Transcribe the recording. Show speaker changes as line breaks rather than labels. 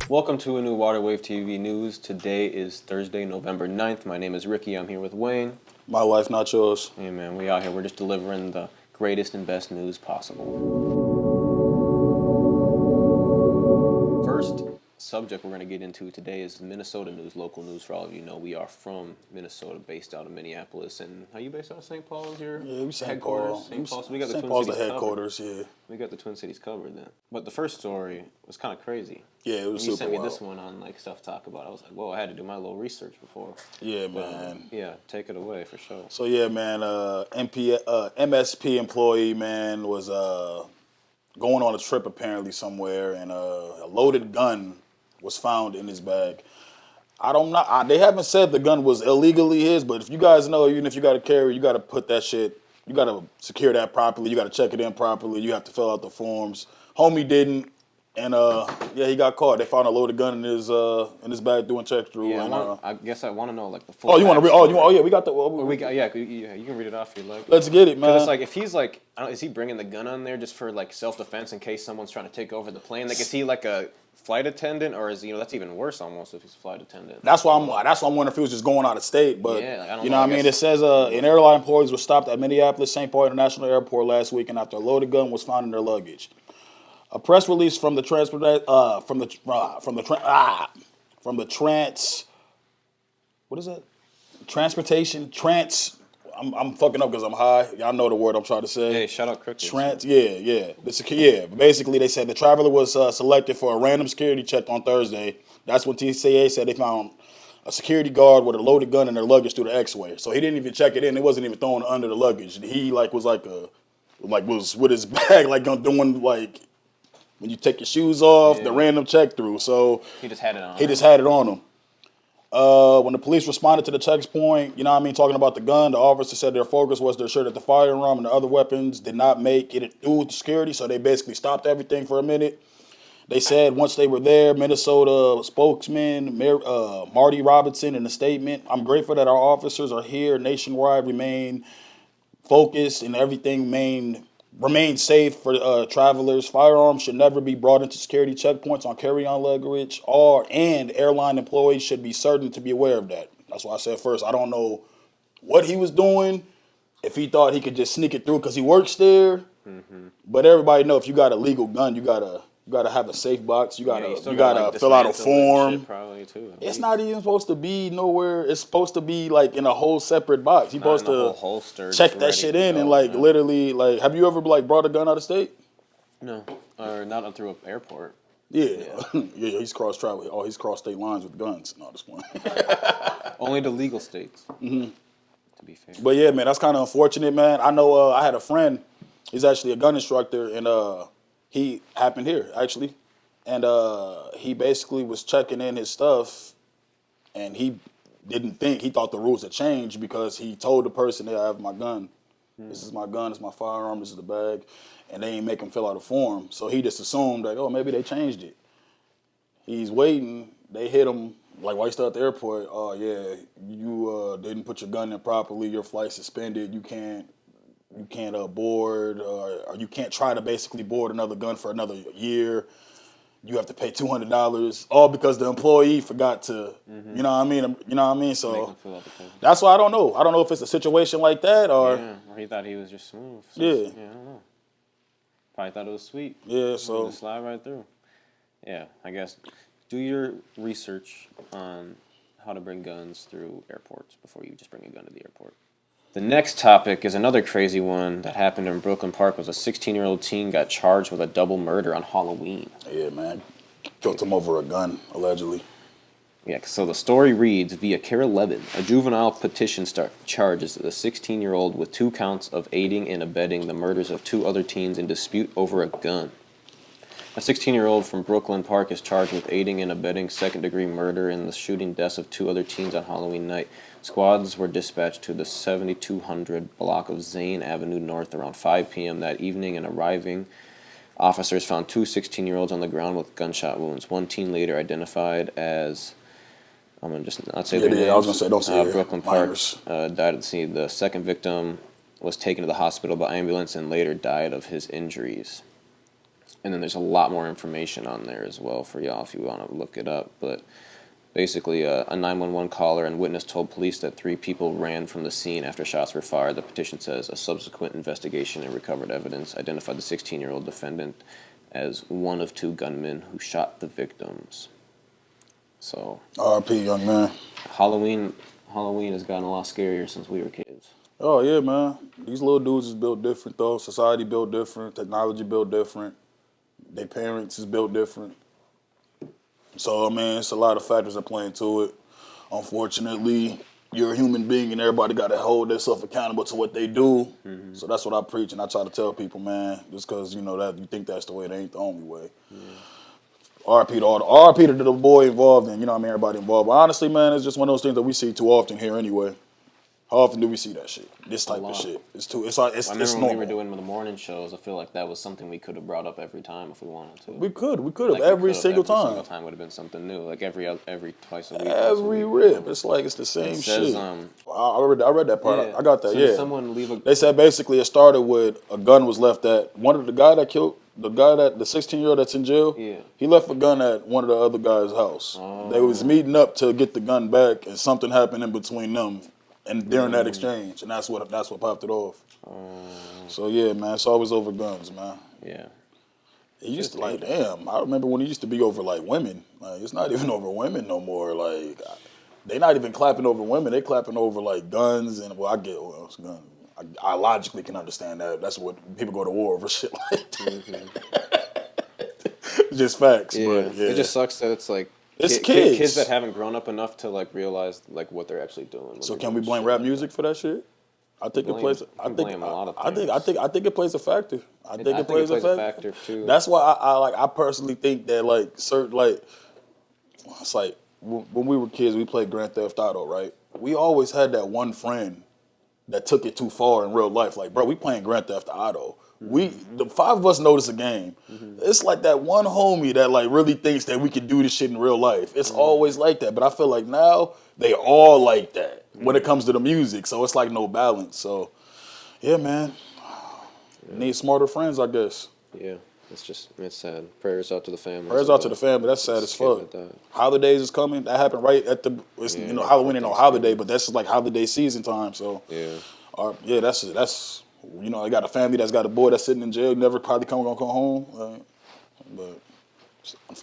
Welcome to a new Waterwave TV News. Today is Thursday, November 9th. My name is Ricky. I'm here with Wayne.
My life, not yours.
Hey, man, we out here. We're just delivering the greatest and best news possible. First subject we're going to get into today is Minnesota news, local news. For all of you know, we are from Minnesota, based out of Minneapolis. And are you based out of St. Paul? Is your headquarters? St. Paul. So we got the
St.
Twin
Paul's
Cities
the headquarters,
covered.
yeah.
We got the Twin Cities covered then. But the first story was kind of crazy.
Yeah, it was super
You sent me
wild.
this one on like stuff to talk about. I was like, whoa, I had to do my little research before.
Yeah, man.
Yeah, take it away for sure.
So yeah, man, MSP employee, man, was going on a trip apparently somewhere, and a loaded gun was found in his bag. They haven't said the gun was illegally his, but if you guys know, even if you got to carry, you got to put that shit. You got to secure that properly. You got to check it in properly. You have to fill out the forms. Homie didn't, and he got caught. They found a loaded gun in his bag doing check through.
Yeah,
and,
I guess I want to know like the full.
Oh, you want to read?
backstory.
Yeah, we got the.
You can read it off if you like.
Let's get it, man.
Because it's like if he's like, is he bringing the gun on there just for like self-defense in case someone's trying to take over the plane? Like, is he like a flight attendant, or is that's even worse almost if he's a flight attendant?
That's why I'm wondering if he was just going out of state. But
yeah, like, I don't
you know what I mean? It says an airline employees were stopped at Minneapolis St. Paul International Airport last week, and after a loaded gun was found in their luggage. A press release from the transportation. I'm fucking up because I'm high. Y'all know the word I'm trying to say.
Hey, shout out Crooked.
Basically, they said the traveler was selected for a random security check on Thursday. That's when TCA said they found a security guard with a loaded gun in their luggage through the X-way. So he didn't even check it in. It wasn't even thrown under the luggage. He was with his bag doing like when you take your shoes off, the random check through. So
he just had it on.
him. When the police responded to the checkpoint, talking about the gun, the officer said their focus was to ensure that the firearm and the other weapons did not make it through the security, so they basically stopped everything for a minute. They said once they were there, Minnesota spokesman Marty Robinson in a statement, "I'm grateful that our officers are here nationwide, remain focused, and everything remain safe for travelers. Firearms should never be brought into security checkpoints on carry-on luggage, and airline employees should be certain to be aware of that." That's why I said first, I don't know what he was doing, if he thought he could just sneak it through because he works there. Mm-hmm. But everybody know if you got a legal gun, you gotta have a safe box. You gotta fill out a form.
Probably too.
It's not even supposed to be nowhere. It's supposed to be like in a whole separate box. You're supposed to
holster,
check that shit in and literally have you ever brought a gun out of state?
No, or not through an airport.
Yeah. He's cross travel. Oh, he's crossed state lines with guns. No, this one.
Only the legal states. Mm-hmm. To be fair.
But yeah, man, that's kind of unfortunate, man. I know. I had a friend. He's actually a gun instructor, and he happened here actually, and he basically was checking in his stuff, and he thought the rules had changed because he told the person that I have my gun. This is my gun, it's my firearm, this is the bag. And they ain't make him fill out a form. So he just assumed like, oh, maybe they changed it. He's waiting, they hit him, like while he's still at the airport, oh yeah, you didn't put your gun in properly, your flight suspended, you can't board, or you can't try to basically board another gun for another year. You have to pay $200, all because the employee forgot to, you know what I mean? So that's why I don't know. I don't know if it's a situation like that or
he thought he was just smooth. So
yeah,
I don't know. Probably thought it was sweet.
Yeah, so
just slide right through. Yeah, I guess do your research on how to bring guns through airports before you just bring a gun to the airport. The next topic is another crazy one that happened in Brooklyn Park. Was a 16-year-old teen got charged with a double murder on Halloween.
Yeah, man. Killed him over a gun, allegedly.
Yeah, so the story reads, via Kara Levin, a juvenile petition charges the 16-year-old with 2 counts of aiding and abetting the murders of 2 other teens in dispute over a gun. A 16-year-old from Brooklyn Park is charged with aiding and abetting second-degree murder in the shooting deaths of 2 other teens on Halloween night. Squads were dispatched to the 7200 block of Zane Avenue North around 5 p.m. that evening, and arriving officers found 2 16-year-olds on the ground with gunshot wounds. One teen later identified as, I'm going to just not say their names.
I was going to say, don't say
Brooklyn Park died at the scene. The second victim was taken to the hospital by ambulance and later died of his injuries. And then there's a lot more information on there as well for y'all if you want to look it up. But basically, a 911 caller and witness told police that 3 people ran from the scene after shots were fired. The petition says a subsequent investigation and recovered evidence identified the 16-year-old defendant as one of 2 gunmen who shot the victims. So,
R.I.P. young man.
Halloween has gotten a lot scarier since we were kids.
Oh yeah, man. These little dudes is built different though. Society built different. Technology built different. Their parents is built different. So I mean, it's a lot of factors that play into it. Unfortunately, you're a human being, and everybody got to hold themselves accountable to what they do. Mm-hmm. So that's what I preach, and I try to tell people, man. Just because that you think that's the way, it ain't the only way. Yeah. R.I.P. to the boy involved, and everybody involved. But honestly, man, it's just one of those things that we see too often here anyway. How often do we see that shit? This type of shit. It's
I remember when
normal.
we were doing the morning shows, I feel like that was something we could have brought up every time if we wanted to.
We could have every single time.
Every single time would have been something new, like every twice a week.
Every rip, it's like it's the same shit. I read that part. Yeah. I got that. So yeah.
Someone leave a?
They said basically it started with a gun was left at one of the guy that killed the 16-year-old that's in jail. Yeah. He left a gun at one of the other guys' house. Oh. They was meeting up to get the gun back, and something happened in between them. And during that exchange, and that's what popped it off. So yeah, man, it's always over guns, man.
Yeah.
It used to damn. I remember when it used to be over like women. Like it's not even over women no more. Like they not even clapping over women. They clapping over like guns and it's guns. I logically can understand that. That's what people go to war over shit like that. Mm-hmm. Just facts.
Yeah.
But, yeah.
It just sucks that it's like.
It's kids
that haven't grown up enough to like realize like what they're actually doing.
So can we blame rap music for that shit? I think it plays. I think
a lot of things.
I think it plays a factor. I think it plays a
factor too.
That's why I personally think that like certain like it's like when we were kids we played Grand Theft Auto, right? We always had that one friend that took it too far in real life. Like, bro, we playing Grand Theft Auto. The 5 of us know this a game. Mm-hmm. It's like that one homie that like really thinks that we can do this shit in real life. It's always like that. But I feel like now they all like that when it comes to the music. So it's like no balance. So yeah, man. Need smarter friends, I guess.
Yeah. It's sad. Prayers out to the family.
Prayers out to the family. That's sad as fuck. Holidays is coming. That happened right at the Halloween ain't no holiday, but that's just like holiday season time. So yeah, that's I got a family that's got a boy that's sitting in jail, never probably gonna come home. But